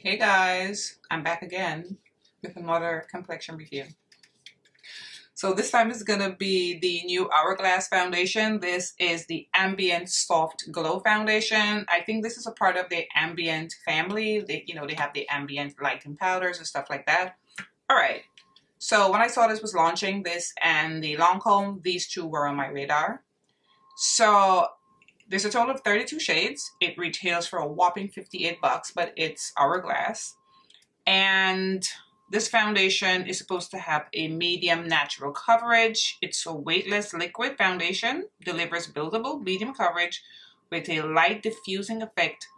Hey guys, I'm back again with another complexion review. So this time is gonna be the new Hourglass foundation. This is the Ambient Soft Glow Foundation. I think this is a part of the Ambient family. They have the Ambient lighting powders and stuff like that. All right. So when I saw this was launching, this and the Lancome, these two were on my radar. So there's a total of 32 shades. It retails for a whopping 58 bucks, but it's Hourglass. And this foundation is supposed to have a medium natural coverage. It's a weightless liquid foundation, delivers buildable medium coverage with a light diffusing effect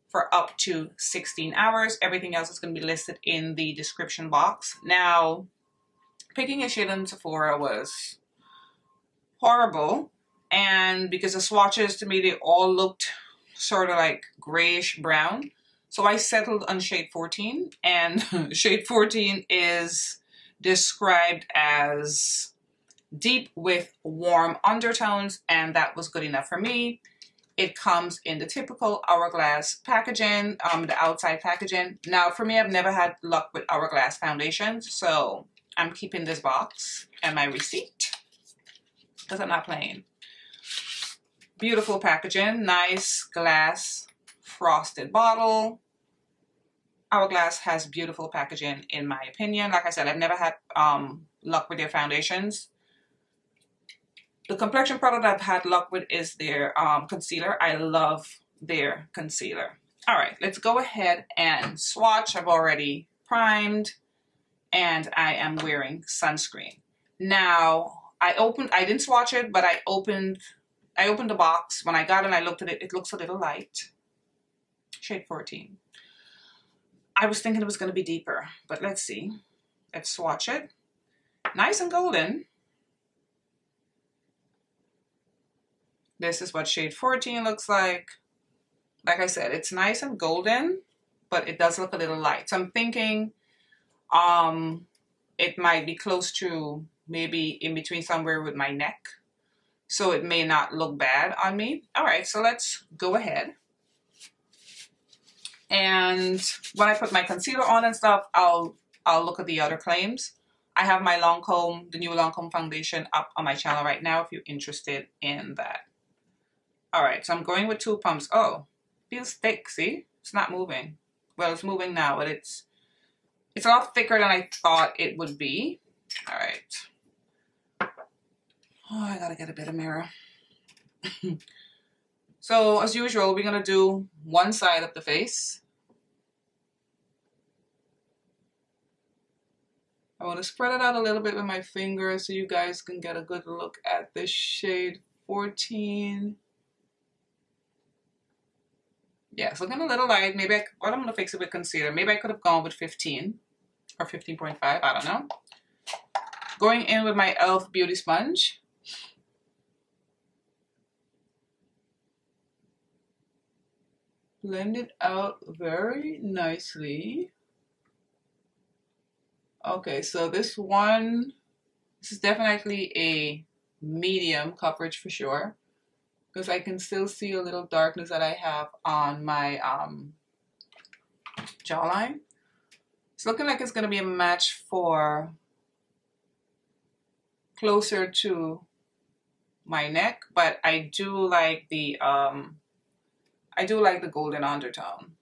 for up to 16 hours. Everything else is going to be listed in the description box. Now, picking a shade on Sephora was horrible. And because the swatches to me, they all looked sort of like grayish brown. So I settled on shade 14, and shade 14 is described as deep with warm undertones, and that was good enough for me. It comes in the typical Hourglass packaging, the outside packaging. Now for me, I've never had luck with Hourglass foundations, so I'm keeping this box and my receipt because I'm not playing. Beautiful packaging, nice glass frosted bottle. Hourglass has beautiful packaging in my opinion. Like I said, I've never had luck with their foundations. The complexion product I've had luck with is their concealer. I love their concealer. All right, let's go ahead and swatch. I've already primed and I am wearing sunscreen. Now, I didn't swatch it, but I opened the box. When I got it and I looked at it, it looks a little light. Shade 14. I was thinking it was going to be deeper, but let's see. Let's swatch it. Nice and golden. This is what shade 14 looks like. Like I said, it's nice and golden, but it does look a little light. So I'm thinking it might be close to maybe in between somewhere with my neck. So it may not look bad on me. All right, so let's go ahead. And when I put my concealer on and stuff, I'll look at the other claims. I have my Lancome, the new Lancome foundation up on my channel right now if you're interested in that. All right, so I'm going with 2 pumps. Oh, feels thick, see? It's not moving. Well, it's moving now, but it's a lot thicker than I thought it would be. All right. Oh, I gotta get a better mirror. So as usual, we're gonna do one side of the face. I want to spread it out a little bit with my finger so you guys can get a good look at this shade 14. Yeah, it's looking a little light. Maybe I'm gonna fix it with concealer. Maybe I could have gone with 15 or 15.5. I don't know. Going in with my e.l.f. beauty sponge. Blend it out very nicely. Okay, so this is definitely a medium coverage for sure, because I can still see a little darkness that I have on my jawline. It's looking like it's going to be a match for closer to my neck, but I do like the golden undertone.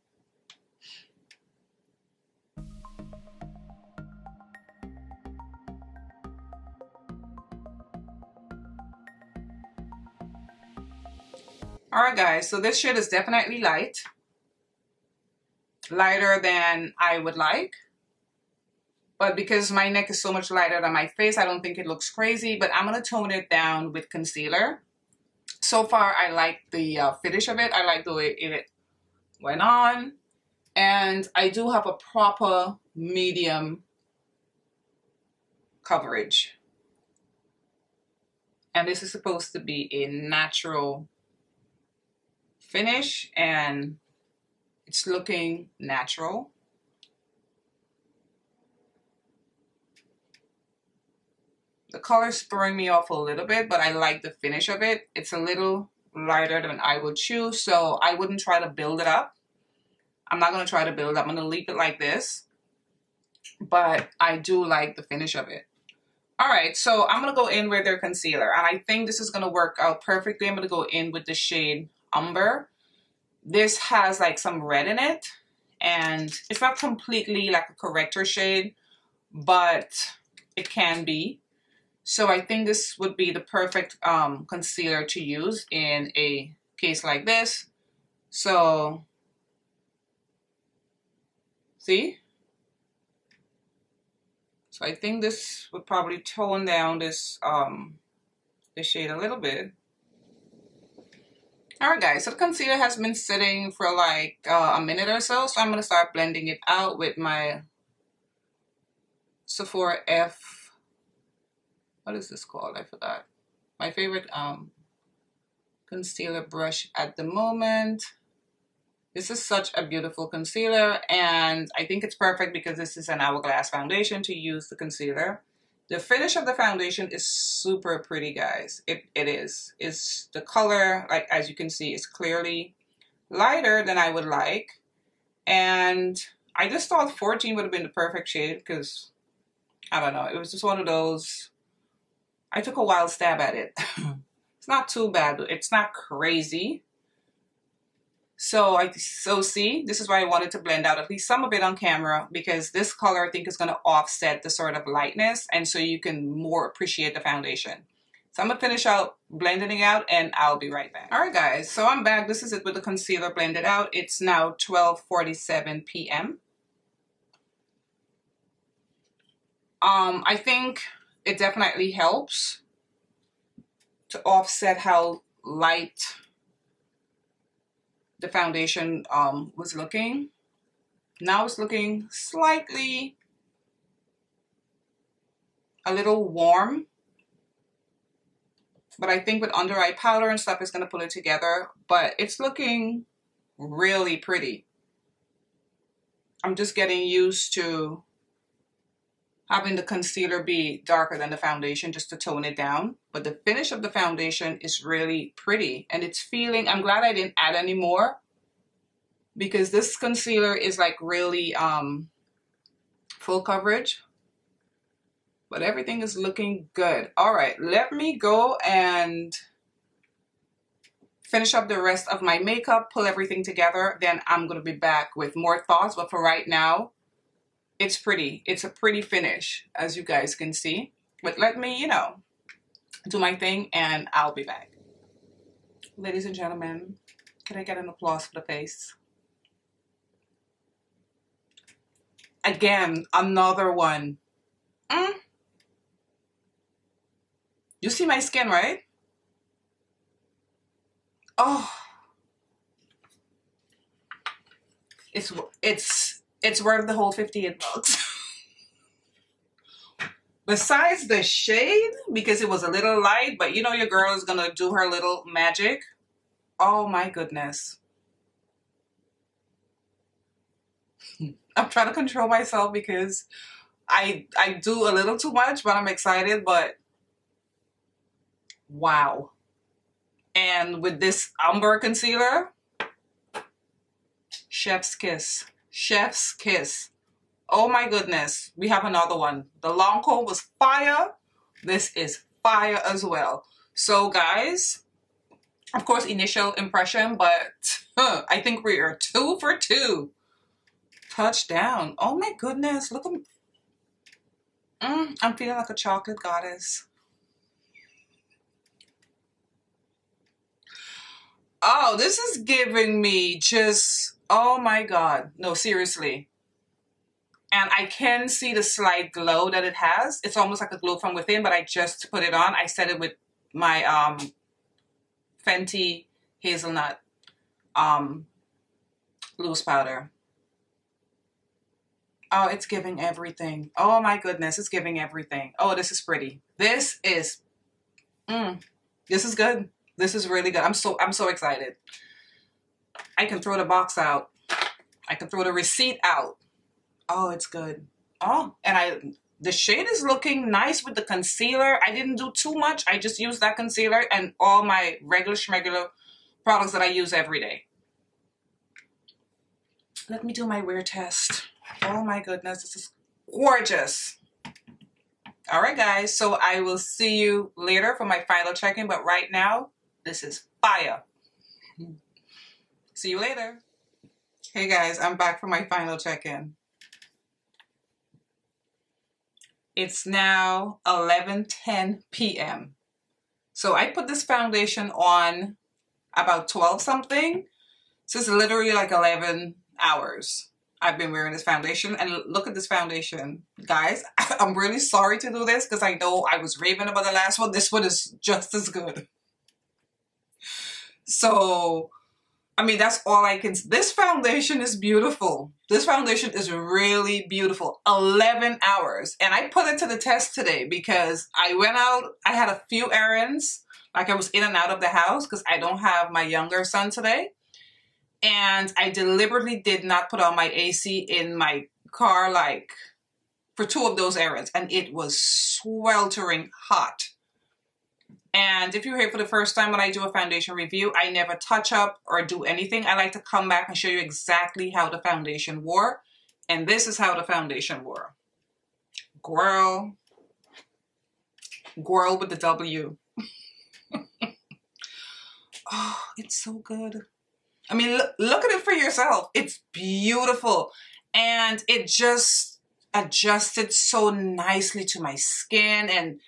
Alright guys, so this shade is definitely light. Lighter than I would like. But because my neck is so much lighter than my face, I don't think it looks crazy. But I'm going to tone it down with concealer. So far, I like the finish of it. I like the way it went on. And I do have a proper medium coverage. And this is supposed to be a natural finish, and it's looking natural. The color's throwing me off a little bit, but I like the finish of it. It's a little lighter than I would choose, so I wouldn't try to build it up. I'm not going to try to build. I'm going to leave it like this. But I do like the finish of it. Alright, so I'm going to go in with their concealer. And I think this is going to work out perfectly. I'm going to go in with the shade Umber. This has like some red in it. And it's not completely like a corrector shade, but it can be. So I think this would be the perfect concealer to use in a case like this. So, see? So I think this would probably tone down this shade a little bit. Alright guys, so the concealer has been sitting for like a minute or so. So I'm going to start blending it out with my Sephora F. What is this called? I forgot. My favorite concealer brush at the moment. This is such a beautiful concealer, and I think it's perfect because this is an Hourglass foundation to use the concealer. The finish of the foundation is super pretty, guys. It is. It's the color, like as you can see, is clearly lighter than I would like. And I just thought 14 would have been the perfect shade because, I don't know, it was just one of those, I took a wild stab at it. It's not too bad. It's not crazy. So see, this is why I wanted to blend out at least some of it on camera, because this color I think is going to offset the sort of lightness, and so you can more appreciate the foundation. So I'm going to finish out blending it out and I'll be right back. Alright guys, so I'm back. This is it with the concealer blended out. It's now 12:47 p.m. I think it definitely helps to offset how light the foundation was looking. Now it's looking slightly a little warm, but I think with under eye powder and stuff it's going to pull it together, but it's looking really pretty. I'm just getting used to having the concealer be darker than the foundation just to tone it down. But the finish of the foundation is really pretty. And it's feeling, I'm glad I didn't add any more, because this concealer is like really full coverage. But everything is looking good. All right, let me go and finish up the rest of my makeup, pull everything together. Then I'm going to be back with more thoughts. But for right now, it's pretty. It's a pretty finish, as you guys can see. But let me, you know, do my thing and I'll be back. Ladies and gentlemen, can I get an applause for the face? Again, another one. You see my skin, right? Oh. It's worth the whole 58 bucks. Besides the shade, because it was a little light, but you know your girl is gonna do her little magic. Oh my goodness. I'm trying to control myself because I do a little too much, but I'm excited, but wow. And with this Umber concealer, chef's kiss. Chef's kiss. Oh my goodness. We have another one. The Lancome was fire. This is fire as well. So guys, of course, initial impression, but I think we are 2 for 2. Touchdown. Oh my goodness. Look at I'm feeling like a chocolate goddess. Oh, this is giving me just, oh my God. No, seriously. And I can see the slight glow that it has. It's almost like a glow from within, but I just put it on. I set it with my Fenty Hazelnut loose powder. Oh, it's giving everything. Oh my goodness, it's giving everything. Oh, this is pretty. This is good. This is really good. I'm so excited. I can throw the box out. I can throw the receipt out. Oh, it's good. Oh, and the shade is looking nice with the concealer. I didn't do too much. I just used that concealer and all my regular products that I use every day. let me do my wear test. Oh my goodness, this is gorgeous. All right, guys, so I will see you later for my final check-in, but right now, this is fire. See you later. Hey guys, I'm back for my final check-in. It's now 11:10 p.m. So I put this foundation on about 12 something. So it's literally like 11 hours I've been wearing this foundation. And look at this foundation. Guys, I'm really sorry to do this because I know I was raving about the last one. This one is just as good. So, I mean, that's all I can say. This foundation is beautiful. This foundation is really beautiful. 11 hours. And I put it to the test today because I went out. I had a few errands. Like I was in and out of the house because I don't have my younger son today. And I deliberately did not put on my AC in my car like for 2 of those errands. And it was sweltering hot. And if you're here for the first time when I do a foundation review, I never touch up or do anything. I like to come back and show you exactly how the foundation wore. And this is how the foundation wore. Girl. Girl with the W. Oh, it's so good. I mean, look at it for yourself. It's beautiful. And it just adjusted so nicely to my skin. And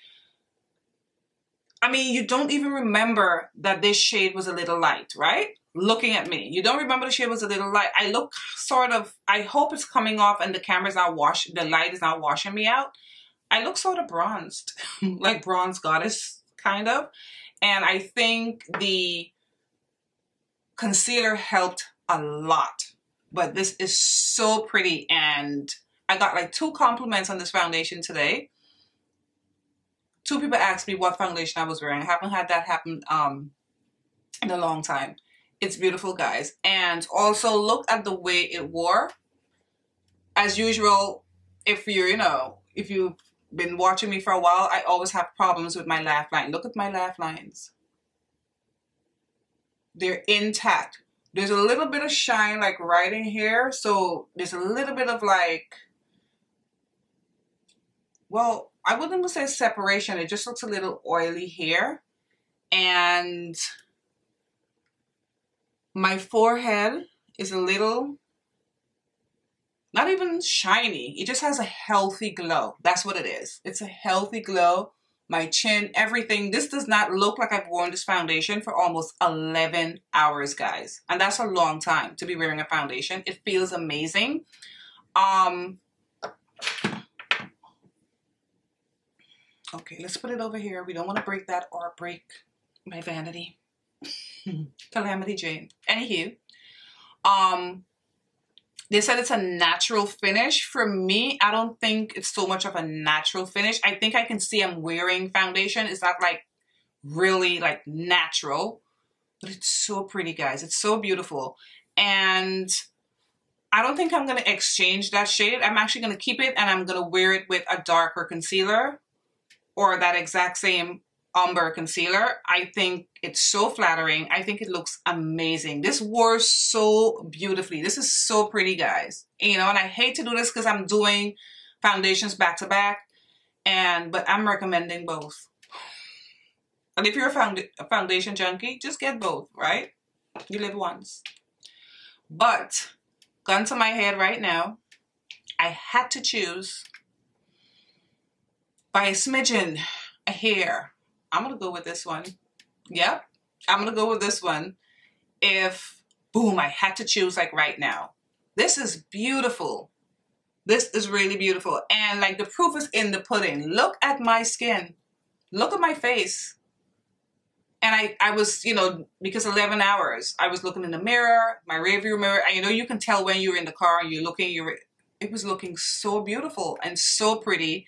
I mean, you don't even remember that this shade was a little light, right? Looking at me. You don't remember the shade was a little light. I look sort of, I hope it's coming off and the camera's not washing, the light is not washing me out. I look sort of bronzed, like bronze goddess, kind of. And I think the concealer helped a lot. But this is so pretty. And I got like 2 compliments on this foundation today. 2 people asked me what foundation I was wearing. I haven't had that happen in a long time. It's beautiful, guys. And also look at the way it wore. As usual, if you're, you know, if you've been watching me for a while, I always have problems with my laugh line. Look at my laugh lines. They're intact. There's a little bit of shine like right in here. So there's a little bit of like, well, I wouldn't say separation. It just looks a little oily here. And my forehead is a little, not even shiny. It just has a healthy glow. That's what it is. It's a healthy glow. My chin, everything. This does not look like I've worn this foundation for almost 11 hours, guys. And that's a long time to be wearing a foundation. It feels amazing. Okay, let's put it over here. We don't want to break that or break my vanity. Calamity Jane. Anywho, they said it's a natural finish. For me, I don't think it's so much of a natural finish. I think I can see I'm wearing foundation. It's not like really like natural, but it's so pretty, guys. It's so beautiful. And I don't think I'm going to exchange that shade. I'm actually going to keep it and I'm going to wear it with a darker concealer or that exact same umber concealer. I think it's so flattering. I think it looks amazing. This wore so beautifully. This is so pretty, guys. You know, and I hate to do this because I'm doing foundations back to back, but I'm recommending both. And if you're a foundation junkie, just get both, right? You live once. But gun to my head right now, I had to choose by a smidgen, a hair. I'm going to go with this one. Yep, I'm going to go with this one. If, boom, I had to choose like right now. This is beautiful. This is really beautiful. And like the proof is in the pudding. Look at my skin. Look at my face. And I was, you know, because 11 hours, I was looking in the mirror, my rear view mirror. And you know, you can tell when you're in the car and you're looking, it was looking so beautiful and so pretty.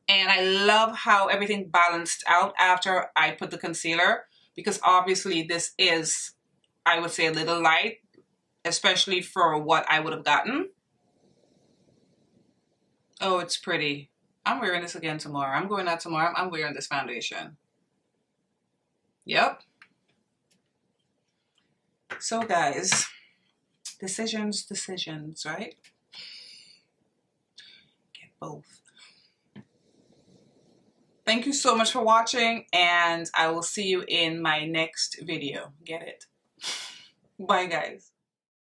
And I love how everything balanced out after I put the concealer, because obviously this is, I would say, a little light, especially for what I would have gotten. Oh, it's pretty. I'm wearing this again tomorrow. I'm going out tomorrow. I'm wearing this foundation. Yep. So guys, Decisions, right? Get both. Thank you so much for watching, and I will see you in my next video. Get it? Bye, guys.